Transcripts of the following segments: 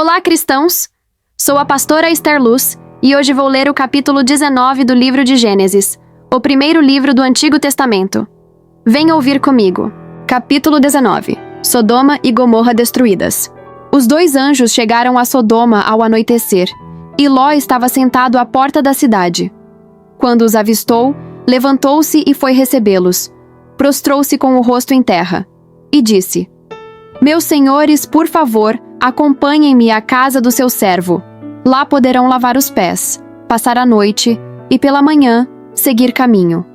Olá, cristãos! Sou a pastora Esther Luz e hoje vou ler o capítulo 19 do livro de Gênesis, o primeiro livro do Antigo Testamento. Venha ouvir comigo. Capítulo 19. Sodoma e Gomorra destruídas. Os dois anjos chegaram a Sodoma ao anoitecer, e Ló estava sentado à porta da cidade. Quando os avistou, levantou-se e foi recebê-los. Prostrou-se com o rosto em terra, e disse: Meus senhores, por favor, acompanhem-me à casa do seu servo. Lá poderão lavar os pés, passar a noite e, pela manhã, seguir caminho.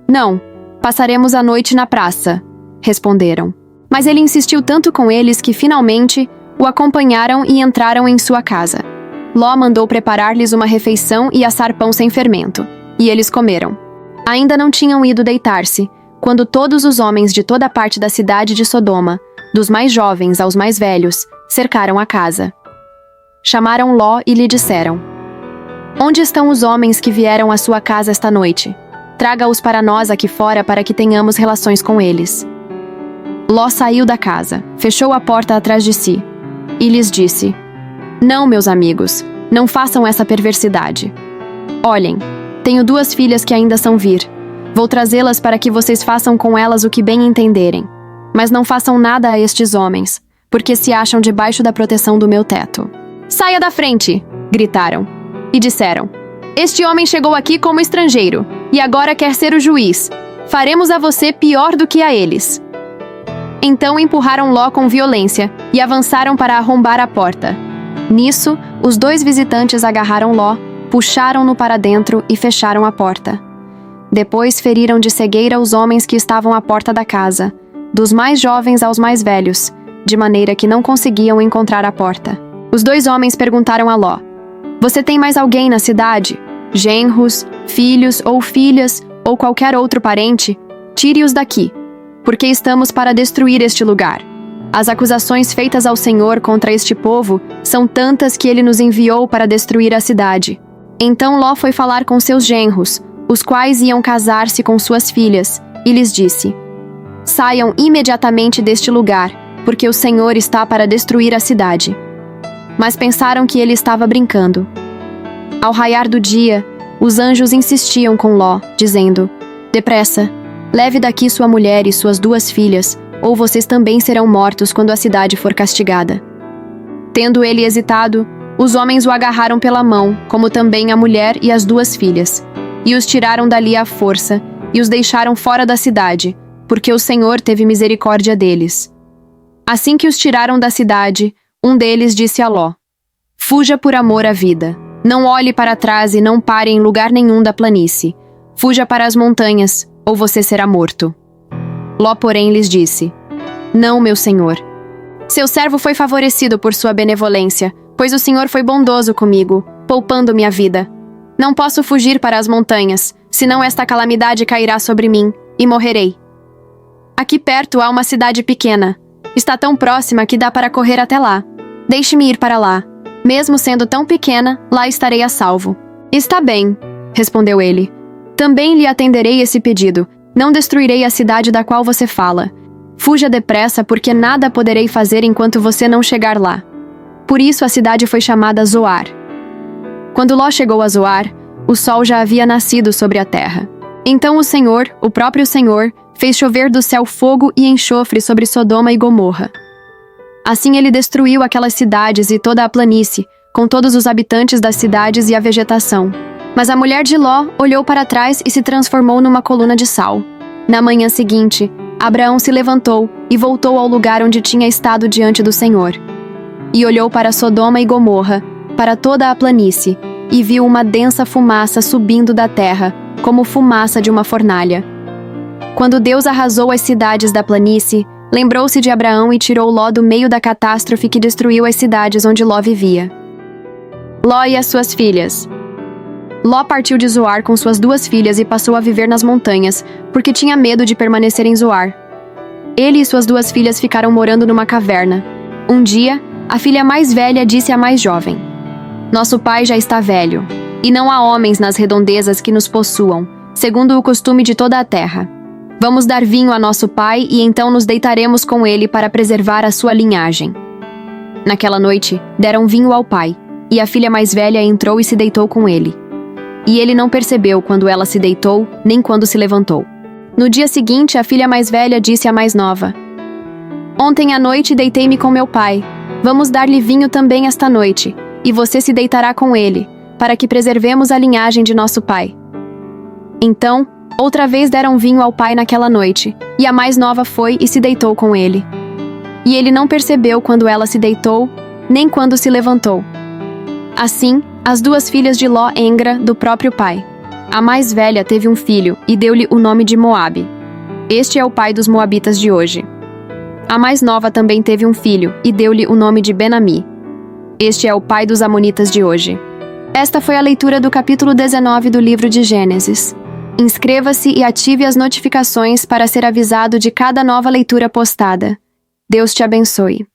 Não, passaremos a noite na praça, responderam. Mas ele insistiu tanto com eles que, finalmente, o acompanharam e entraram em sua casa. Ló mandou preparar-lhes uma refeição e assar pão sem fermento, e eles comeram. Ainda não tinham ido deitar-se, quando todos os homens de toda a parte da cidade de Sodoma, dos mais jovens aos mais velhos, cercaram a casa. Chamaram Ló e lhe disseram: Onde estão os homens que vieram à sua casa esta noite? Traga-os para nós aqui fora para que tenhamos relações com eles. Ló saiu da casa, fechou a porta atrás de si, e lhes disse: Não, meus amigos, não façam essa perversidade. Olhem, tenho 2 filhas que ainda são vir. Vou trazê-las para que vocês façam com elas o que bem entenderem. Mas não façam nada a estes homens, porque se acham debaixo da proteção do meu teto. Saia da frente! Gritaram. E disseram: Este homem chegou aqui como estrangeiro, e agora quer ser o juiz. Faremos a você pior do que a eles. Então empurraram Ló com violência e avançaram para arrombar a porta. Nisso, os 2 visitantes agarraram Ló, puxaram-no para dentro e fecharam a porta. Depois feriram de cegueira os homens que estavam à porta da casa, dos mais jovens aos mais velhos, de maneira que não conseguiam encontrar a porta. Os 2 homens perguntaram a Ló: Você tem mais alguém na cidade? Genros, filhos ou filhas, ou qualquer outro parente? Tire-os daqui, porque estamos para destruir este lugar. As acusações feitas ao Senhor contra este povo são tantas que ele nos enviou para destruir a cidade. Então Ló foi falar com seus genros, os quais iam casar-se com suas filhas, e lhes disse: Saiam imediatamente deste lugar, porque o Senhor está para destruir a cidade. Mas pensaram que ele estava brincando. Ao raiar do dia, os anjos insistiam com Ló, dizendo: Depressa, leve daqui sua mulher e suas 2 filhas, ou vocês também serão mortos quando a cidade for castigada. Tendo ele hesitado, os homens o agarraram pela mão, como também a mulher e as 2 filhas, e os tiraram dali à força, e os deixaram fora da cidade, porque o Senhor teve misericórdia deles. Assim que os tiraram da cidade, um deles disse a Ló: Fuja por amor à vida. Não olhe para trás e não pare em lugar nenhum da planície. Fuja para as montanhas, ou você será morto. Ló, porém, lhes disse: Não, meu senhor. Seu servo foi favorecido por sua benevolência, pois o Senhor foi bondoso comigo, poupando-me a vida. Não posso fugir para as montanhas, senão esta calamidade cairá sobre mim, e morrerei. Aqui perto há uma cidade pequena. Está tão próxima que dá para correr até lá. Deixe-me ir para lá. Mesmo sendo tão pequena, lá estarei a salvo. Está bem, respondeu ele. Também lhe atenderei esse pedido. Não destruirei a cidade da qual você fala. Fuja depressa, porque nada poderei fazer enquanto você não chegar lá. Por isso a cidade foi chamada Zoar. Quando Ló chegou a Zoar, o sol já havia nascido sobre a terra. Então o Senhor, o próprio Senhor, fez chover do céu fogo e enxofre sobre Sodoma e Gomorra. Assim ele destruiu aquelas cidades e toda a planície, com todos os habitantes das cidades e a vegetação. Mas a mulher de Ló olhou para trás e se transformou numa coluna de sal. Na manhã seguinte, Abraão se levantou e voltou ao lugar onde tinha estado diante do Senhor. E olhou para Sodoma e Gomorra, para toda a planície, e viu uma densa fumaça subindo da terra, como fumaça de uma fornalha. Quando Deus arrasou as cidades da planície, lembrou-se de Abraão e tirou Ló do meio da catástrofe que destruiu as cidades onde Ló vivia. Ló e as suas filhas. Ló partiu de Zoar com suas 2 filhas e passou a viver nas montanhas, porque tinha medo de permanecer em Zoar. Ele e suas 2 filhas ficaram morando numa caverna. Um dia, a filha mais velha disse à mais jovem: Nosso pai já está velho, e não há homens nas redondezas que nos possuam, segundo o costume de toda a terra. Vamos dar vinho a nosso pai e então nos deitaremos com ele para preservar a sua linhagem. Naquela noite, deram vinho ao pai, e a filha mais velha entrou e se deitou com ele. E ele não percebeu quando ela se deitou, nem quando se levantou. No dia seguinte, a filha mais velha disse à mais nova: Ontem à noite deitei-me com meu pai. Vamos dar-lhe vinho também esta noite, e você se deitará com ele, para que preservemos a linhagem de nosso pai. Então, outra vez deram vinho ao pai naquela noite, e a mais nova foi e se deitou com ele. E ele não percebeu quando ela se deitou, nem quando se levantou. Assim, as duas filhas de Ló Engra, do próprio pai. A mais velha teve um filho, e deu-lhe o nome de Moabe. Este é o pai dos moabitas de hoje. A mais nova também teve um filho, e deu-lhe o nome de Ben-Ami. Este é o pai dos amonitas de hoje. Esta foi a leitura do capítulo 19 do livro de Gênesis. Inscreva-se e ative as notificações para ser avisado de cada nova leitura postada. Deus te abençoe.